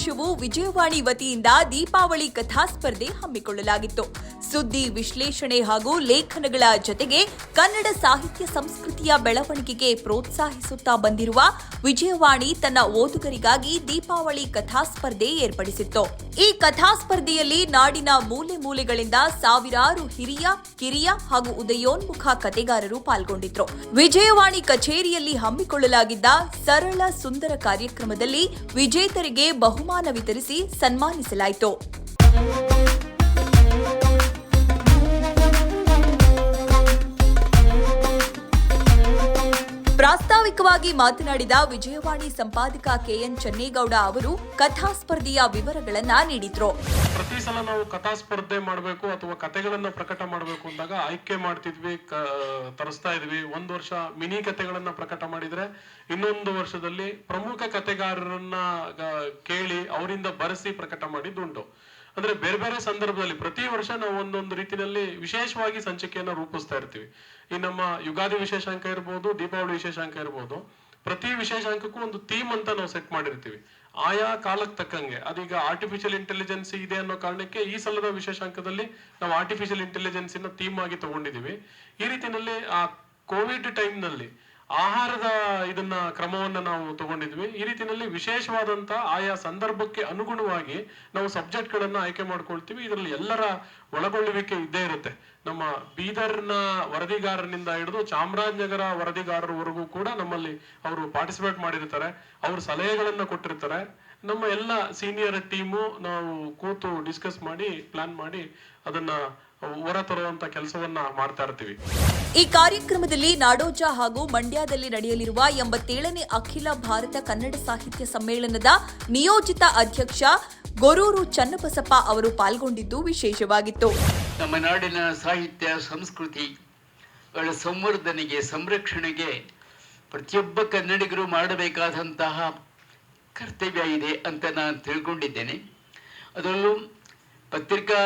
ವರ್ಷವೂ ವಿಜಯವಾಣಿ ವತಿಯಿಂದ ದೀಪಾವಳಿ ಕಥಾ ಸ್ಪರ್ಧೆ ಹಮ್ಮಿಕೊಳ್ಳಲಾಗಿತ್ತು. ಸುದ್ದಿ ವಿಶ್ಲೇಷಣೆ ಹಾಗೂ ಲೇಖನಗಳ ಜೊತೆಗೆ ಕನ್ನಡ ಸಾಹಿತ್ಯ ಸಂಸ್ಕೃತಿಯ ಬೆಳವಣಿಗೆಗೆ ಪ್ರೋತ್ಸಾಹಿಸುತ್ತಾ ಬಂದಿರುವ ವಿಜಯವಾಣಿ ತನ್ನ ಓದುಗರಿಗಾಗಿ ದೀಪಾವಳಿ ಕಥಾ ಸ್ಪರ್ಧೆ ಏರ್ಪಡಿಸಿತ್ತು. ಈ ಕಥಾ ಸ್ಪರ್ಧೆಯಲ್ಲಿ ನಾಡಿನ ಮೂಲೆ ಮೂಲೆಗಳಿಂದ ಸಾವಿರಾರು ಹಿರಿಯ, ಕಿರಿಯ ಹಾಗೂ ಉದಯೋನ್ಮುಖ ಕಥೆಗಾರರು ಪಾಲ್ಗೊಂಡಿದ್ರು. ವಿಜಯವಾಣಿ ಕಚೇರಿಯಲ್ಲಿ ಹಮ್ಮಿಕೊಳ್ಳಲಾಗಿದ್ದ ಸರಳ ಸುಂದರ ಕಾರ್ಯಕ್ರಮದಲ್ಲಿ ವಿಜೇತರಿಗೆ ಬಹುಮಾನ ವಿತರಿಸಿ ಸನ್ಮಾನಿಸಲಾಯಿತು. ಪ್ರಾಸ್ತಾವಿಕವಾಗಿ ಮಾತನಾಡಿದ ವಿಜಯವಾಣಿ ಸಂಪಾದಕ ಕೆಎನ್ ಚೆನ್ನೇಗೌಡ ಅವರು ಕಥಾ ಸ್ಪರ್ಧೆಯ ವಿವರಗಳನ್ನ ನೀಡಿದ್ರು. ಪ್ರತಿ ಸಲ ನಾವು ಕಥಾ ಸ್ಪರ್ಧೆ ಮಾಡಬೇಕು ಅಥವಾ ಕಥೆಗಳನ್ನ ಪ್ರಕಟ ಮಾಡಬೇಕು ಅಂದಾಗ ಆಯ್ಕೆ ಮಾಡ್ತಿದ್ವಿ, ತರಿಸ್ತಾ ಇದ್ವಿ. ಒಂದು ವರ್ಷ ಮಿನಿ ಕಥೆಗಳನ್ನ ಪ್ರಕಟ ಮಾಡಿದ್ರೆ ಇನ್ನೊಂದು ವರ್ಷದಲ್ಲಿ ಪ್ರಮುಖ ಕಥೆಗಾರರನ್ನ ಕೇಳಿ ಅವರಿಂದ ಬರೆಸಿ ಪ್ರಕಟ ಮಾಡಿದ್ದುಂಟು. ಅಂದ್ರೆ ಬೇರೆ ಬೇರೆ ಸಂದರ್ಭದಲ್ಲಿ ಪ್ರತಿ ವರ್ಷ ನಾವು ಒಂದೊಂದು ರೀತಿಯಲ್ಲಿ ವಿಶೇಷವಾಗಿ ಸಂಚಿಕೆಯನ್ನ ರೂಪಿಸ್ತಾ ಇರ್ತೀವಿ. ಈ ನಮ್ಮ ಯುಗಾದಿ ವಿಶೇಷಾಂಕ ಇರ್ಬೋದು, ದೀಪಾವಳಿ ವಿಶೇಷಾಂಕ ಇರ್ಬೋದು, ಪ್ರತಿ ವಿಶೇಷಾಂಕಕ್ಕೂ ಒಂದು ಥೀಮ್ ಅಂತ ನಾವು ಸೆಟ್ ಮಾಡಿರ್ತೀವಿ. ಆಯಾ ಕಾಲಕ್ಕೆ ತಕ್ಕಂಗೆ. ಅದೀಗ ಆರ್ಟಿಫಿಷಿಯಲ್ ಇಂಟೆಲಿಜೆನ್ಸ್ ಇದೆ ಅನ್ನೋ ಕಾರಣಕ್ಕೆ ಈ ಸಲದ ವಿಶೇಷಾಂಕದಲ್ಲಿ ನಾವು ಆರ್ಟಿಫಿಷಿಯಲ್ ಇಂಟೆಲಿಜೆನ್ಸ್ ಥೀಮ್ ಆಗಿ ತಗೊಂಡಿದೀವಿ. ಈ ರೀತಿಯಲ್ಲಿ ಆ ಕೋವಿಡ್ ಟೈಮ್ ನಲ್ಲಿ ಆಹಾರದ ಕ್ರಮವನ್ನ ನಾವು ತಗೊಂಡಿದ್ವಿ. ಈ ರೀತಿಯಲ್ಲಿ ವಿಶೇಷವಾದಂತ ಆಯಾ ಸಂದರ್ಭಕ್ಕೆ ಅನುಗುಣವಾಗಿ ನಾವು ಸಬ್ಜೆಕ್ಟ್ ಗಳನ್ನ ಆಯ್ಕೆ ಮಾಡ್ಕೊಳ್ತೀವಿ. ಇದರಲ್ಲಿ ಎಲ್ಲರ ಒಳಗೊಳ್ಳುವಿಕೆ ಇದ್ದೇ ಇರುತ್ತೆ. ನಮ್ಮ ಬೀದರ್ನ ವರದಿಗಾರನಿಂದ ಹಿಡಿದು ಚಾಮರಾಜನಗರ ವರದಿಗಾರರವರೆಗೂ ಕೂಡ ನಮ್ಮಲ್ಲಿ ಅವರು ಪಾರ್ಟಿಸಿಪೇಟ್ ಮಾಡಿರ್ತಾರೆ. ಅವರು ಸಲಹೆಗಳನ್ನ ಕೊಟ್ಟಿರ್ತಾರೆ. ನಮ್ಮ ಎಲ್ಲ ಸೀನಿಯರ್ ಟೀಮು ನಾವು ಕೂತು ಡಿಸ್ಕಸ್ ಮಾಡಿ ಪ್ಲಾನ್ ಮಾಡಿ ಅದನ್ನ ಹೊರತರುವಂತ ಕೆಲಸವನ್ನ ಮಾಡ್ತಾ ಇರ್ತೀವಿ. ಈ ಕಾರ್ಯಕ್ರಮದಲ್ಲಿ ನಾಡೋಜ ಹಾಗೂ ಮಂಡ್ಯದಲ್ಲಿ ನಡೆಯಲಿರುವ 87ನೇ ಅಖಿಲ ಭಾರತ ಕನ್ನಡ ಸಾಹಿತ್ಯ ಸಮ್ಮೇಳನದ ನಿಯೋಜಿತ ಅಧ್ಯಕ್ಷ ಗೊರೂರು ಚನ್ನಬಸಪ್ಪ ಅವರು ಪಾಲ್ಗೊಂಡಿದ್ದು ವಿಶೇಷವಾಗಿತ್ತು. ನಮ್ಮ ನಾಡಿನ ಸಾಹಿತ್ಯ ಸಂಸ್ಕೃತಿಗಳ ಸಂವರ್ಧನೆಗೆ, ಸಂರಕ್ಷಣೆಗೆ ಪ್ರತಿಯೊಬ್ಬ ಕನ್ನಡಿಗರು ಮಾಡಬೇಕಾದಂತಹ ಕರ್ತವ್ಯ ಇದೆ ಅಂತ ನಾನು ತಿಳ್ಕೊಂಡಿದ್ದೇನೆ. ಅದರಲ್ಲೂ ಪತ್ರಿಕಾ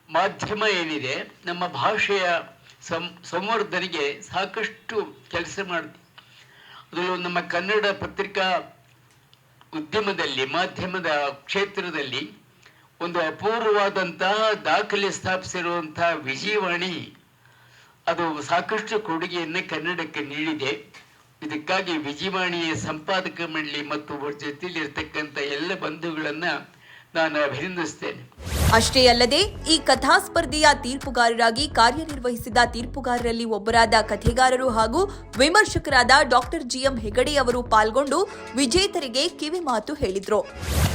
ಮಾಧ್ಯಮ ಏನಿದೆ, ನಮ್ಮ ಭಾಷೆಯ ಸಂವರ್ಧನೆಗೆ ಸಾಕಷ್ಟು ಕೆಲಸ ಮಾಡಿದೆ. ಅದರಲ್ಲೂ ನಮ್ಮ ಕನ್ನಡ ಪತ್ರಿಕಾ ಉದ್ಯಮದಲ್ಲಿ, ಮಾಧ್ಯಮದ ಕ್ಷೇತ್ರದಲ್ಲಿ ಒಂದು ಅಪೂರ್ವವಾದಂತಹ ದಾಖಲೆ ಸ್ಥಾಪಿಸಿರುವಂತಹ ವಿಜಯವಾಣಿ ಅದು ಸಾಕಷ್ಟು ಕೊಡುಗೆಯನ್ನು ಕನ್ನಡಕ್ಕೆ ನೀಡಿದೆ. ಇದಕ್ಕಾಗಿ ವಿಜಯವಾಣಿಯ ಸಂಪಾದಕ ಮಂಡಳಿ ಮತ್ತು ಜೊತೆಯಲ್ಲಿರ್ತಕ್ಕಂಥ ಎಲ್ಲ ಬಂಧುಗಳನ್ನ ನಾನು ಅಭಿನಂದಿಸ್ತೇನೆ. ಅಷ್ಟೇ ಅಲ್ಲದೆ ಈ ಕಥಾ ಸ್ಪರ್ಧೆಯ ತೀರ್ಪುಗಾರರಾಗಿ ಕಾರ್ಯನಿರ್ವಹಿಸಿದ ತೀರ್ಪುಗಾರರಲ್ಲಿ ಒಬ್ಬರಾದ ಕಥೆಗಾರರು ಹಾಗೂ ವಿಮರ್ಶಕರಾದ ಡಾಕ್ಟರ್ ಜಿಎಂ ಹೆಗಡೆ ಅವರು ಪಾಲ್ಗೊಂಡು ವಿಜೇತರಿಗೆ ಕಿವಿ ಮಾತು ಹೇಳಿದ್ರು.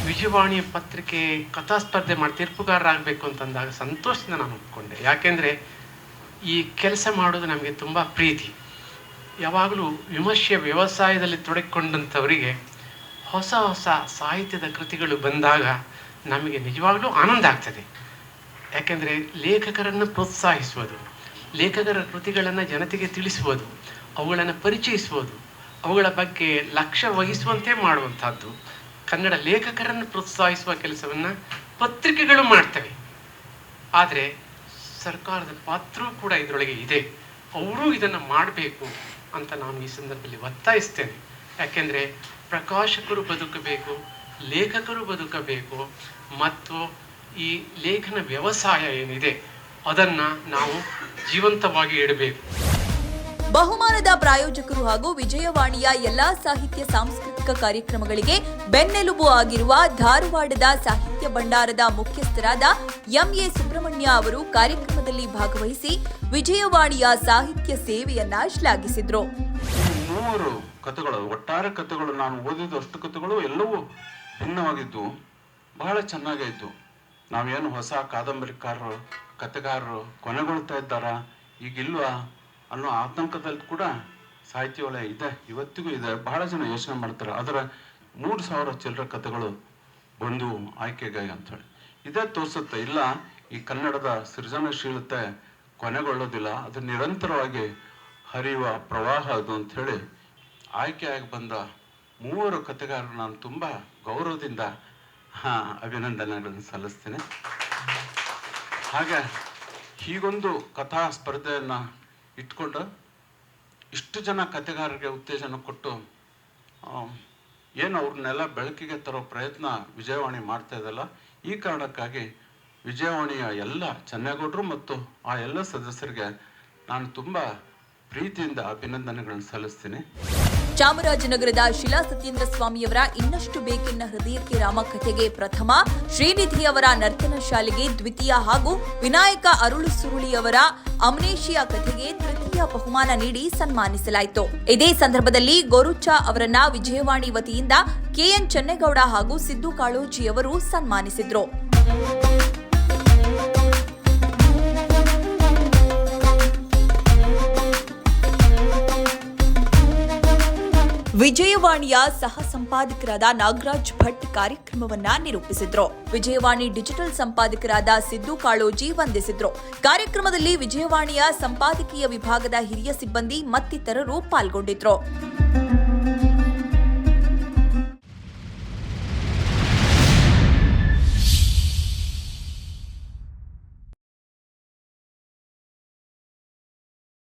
ವಿಜಯವಾಣಿ ಪತ್ರಿಕೆ ಕಥಾ ಸ್ಪರ್ಧೆ ಮಾಡಿ ತೀರ್ಪುಗಾರರಾಗಬೇಕು ಅಂತಂದಾಗ ಸಂತೋಷದಿಂದ ನಾನು ಒಪ್ಕೊಂಡೆ. ಯಾಕೆಂದ್ರೆ ಈ ಕೆಲಸ ಮಾಡೋದು ನಮಗೆ ತುಂಬಾ ಪ್ರೀತಿ. ಯಾವಾಗಲೂ ವಿಮರ್ಶೆಯ ವ್ಯವಸಾಯದಲ್ಲಿ ತೊಡಗಿಕೊಂಡಂಥವರಿಗೆ ಹೊಸ ಹೊಸ ಸಾಹಿತ್ಯದ ಕೃತಿಗಳು ಬಂದಾಗ ನಮಗೆ ನಿಜವಾಗ್ಲೂ ಆನಂದ ಆಗ್ತದೆ. ಯಾಕೆಂದರೆ ಲೇಖಕರನ್ನು ಪ್ರೋತ್ಸಾಹಿಸುವುದು, ಲೇಖಕರ ಕೃತಿಗಳನ್ನು ಜನತೆಗೆ ತಿಳಿಸುವುದು, ಅವುಗಳನ್ನು ಪರಿಚಯಿಸುವುದು, ಅವುಗಳ ಬಗ್ಗೆ ಲಕ್ಷ್ಯ ವಹಿಸುವಂತೆ ಮಾಡುವಂಥದ್ದು, ಕನ್ನಡ ಲೇಖಕರನ್ನು ಪ್ರೋತ್ಸಾಹಿಸುವ ಕೆಲಸವನ್ನು ಪತ್ರಿಕೆಗಳು ಮಾಡ್ತವೆ. ಆದರೆ ಸರ್ಕಾರದ ಪಾತ್ರವೂ ಕೂಡ ಇದರೊಳಗೆ ಇದೆ. ಅವರು ಇದನ್ನು ಮಾಡಬೇಕು ಅಂತ ನಾನು ಈ ಸಂದರ್ಭದಲ್ಲಿ ಒತ್ತಾಯಿಸ್ತೇನೆ. ಯಾಕೆಂದರೆ ಪ್ರಕಾಶಕರು ಬದುಕಬೇಕು, ಲೇಖಕರು ಬದುಕಬೇಕು ಮತ್ತು ಈ ಲೇಖನ ವ್ಯವಸಾಯ ಏನಿದೆ ಅದನ್ನ ನಾವು ಜೀವಂತವಾಗಿ ಇಡಬೇಕು. ಬಹುಮಾನದ ಪ್ರಾಯೋಜಕರು ಹಾಗೂ ವಿಜಯವಾಣಿಯ ಎಲ್ಲಾ ಸಾಹಿತ್ಯ ಸಾಂಸ್ಕೃತಿಕ ಕಾರ್ಯಕ್ರಮಗಳಿಗೆ ಬೆನ್ನೆಲುಬು ಆಗಿರುವ ಧಾರವಾಡದ ಸಾಹಿತ್ಯ ಭಂಡಾರದ ಮುಖ್ಯಸ್ಥರಾದ ಎಂಎ ಸುಬ್ರಹ್ಮಣ್ಯ ಅವರು ಕಾರ್ಯಕ್ರಮದಲ್ಲಿ ಭಾಗವಹಿಸಿ ವಿಜಯವಾಣಿಯ ಸಾಹಿತ್ಯ ಸೇವೆಯನ್ನ ಶ್ಲಾಘಿಸಿದ್ರು. 3 ಕಥೆಗಳು, ಒಟ್ಟಾರೆ ಕಥೆಗಳು, ನಾನು ಓದಿದ ಅಷ್ಟು ಕಥೆಗಳು ಎಲ್ಲವೂ ಭಿನ್ನವಾಗಿದ್ದು ಬಹಳ ಚೆನ್ನಾಗಾಯಿತು. ನಾವೇನು ಹೊಸ ಕಾದಂಬರಿಕಾರರು, ಕಥೆಗಾರರು ಕೊನೆಗೊಳ್ತಾ ಇದ್ದಾರ, ಈಗಿಲ್ವಾ ಅನ್ನೋ ಆತಂಕದಲ್ಲಿ ಕೂಡ ಸಾಹಿತ್ಯ ವಲಯ ಇದೆ, ಇವತ್ತಿಗೂ ಇದೆ. ಬಹಳ ಜನ ಯೋಚನೆ ಮಾಡ್ತಾರೆ. ಅದರ 3,000 ಚಿಲ್ಲರೆ ಕಥೆಗಳು ಬಂದು ಆಯ್ಕೆಗಾಗಿ ಅಂಥೇಳಿ ಇದೇ ತೋರಿಸುತ್ತೆ. ಇಲ್ಲ, ಈ ಕನ್ನಡದ ಸೃಜನಶೀಲತೆ ಕೊನೆಗೊಳ್ಳೋದಿಲ್ಲ, ಅದು ನಿರಂತರವಾಗಿ ಹರಿಯುವ ಪ್ರವಾಹ ಅದು ಅಂಥೇಳಿ ಆಯ್ಕೆಯಾಗಿ ಬಂದ 3 ಕಥೆಗಾರರು ನಾನು ತುಂಬ ಗೌರವದಿಂದ ಅಭಿನಂದನೆಗಳನ್ನು ಸಲ್ಲಿಸ್ತೇನೆ. ಹಾಗೆ ಹೀಗೊಂದು ಕಥಾ ಸ್ಪರ್ಧೆಯನ್ನು ಇಟ್ಕೊಂಡು ಇಷ್ಟು ಜನ ಕಥೆಗಾರರಿಗೆ ಉತ್ತೇಜನ ಕೊಟ್ಟು ಏನು ಅವ್ರನ್ನೆಲ್ಲ ಬೆಳಕಿಗೆ ತರೋ ಪ್ರಯತ್ನ ವಿಜಯವಾಣಿ ಮಾಡ್ತಾ ಇದಲ್ಲ. ಈ ಕಾರಣಕ್ಕಾಗಿ ವಿಜಯವಾಣಿಯ ಎಲ್ಲ ಚೆನ್ನೇಗೌಡರು ಮತ್ತು ಆ ಎಲ್ಲ ಸದಸ್ಯರಿಗೆ ನಾನು ತುಂಬ ಪ್ರೀತಿಯಿಂದ ಅಭಿನಂದನೆಗಳನ್ನು ಸಲ್ಲಿಸ್ತೀನಿ. ಚಾಮರಾಜನಗರದ ಶಿಲಾ ಸತ್ಯೇಂದ್ರ ಸ್ವಾಮಿಯವರ ಇನ್ನಷ್ಟು ಬೇಕೆನ್ನ ಹೃದಯಕ್ಕೆ ರಾಮ ಕಥೆಗೆ ಪ್ರಥಮ, ಶ್ರೀನಿಧಿ ಅವರ ನರ್ತನ ಶಾಲೆಗೆ ದ್ವಿತೀಯ ಹಾಗೂ ವಿನಾಯಕ ಅರುಳು ಸುರುಳಿಯವರ ಅಮ್ನೇಷಿಯಾ ಕಥೆಗೆ ತೃತೀಯ ಬಹುಮಾನ ನೀಡಿ ಸನ್ಮಾನಿಸಲಾಯಿತು. ಇದೇ ಸಂದರ್ಭದಲ್ಲಿ ಗೋರುಚಾ ಅವರನ್ನ ವಿಜಯವಾಣಿ ವತಿಯಿಂದ ಕೆಎನ್ ಚೆನ್ನೇಗೌಡ ಹಾಗೂ ಸಿದ್ದು ಕಾಳೋಜಿಯವರು ಸನ್ಮಾನಿಸಿದ್ರು. ವಿಜಯವಾಣಿಯ ಸಹ ಸಂಪಾದಕರಾದ ನಾಗರಾಜ್ ಭಟ್ ಕಾರ್ಯಕ್ರಮವನ್ನ ನಿರೂಪಿಸಿದ್ರು. ವಿಜಯವಾಣಿ ಡಿಜಿಟಲ್ ಸಂಪಾದಕರಾದ ಸಿದ್ದು ಕಾಳೋಜಿ ವಂದಿಸಿದ್ರು. ಕಾರ್ಯಕ್ರಮದಲ್ಲಿ ವಿಜಯವಾಣಿಯ ಸಂಪಾದಕೀಯ ವಿಭಾಗದ ಹಿರಿಯ ಸಿಬ್ಬಂದಿ ಮತ್ತಿತರರು ಪಾಲ್ಗೊಂಡಿದ್ರು.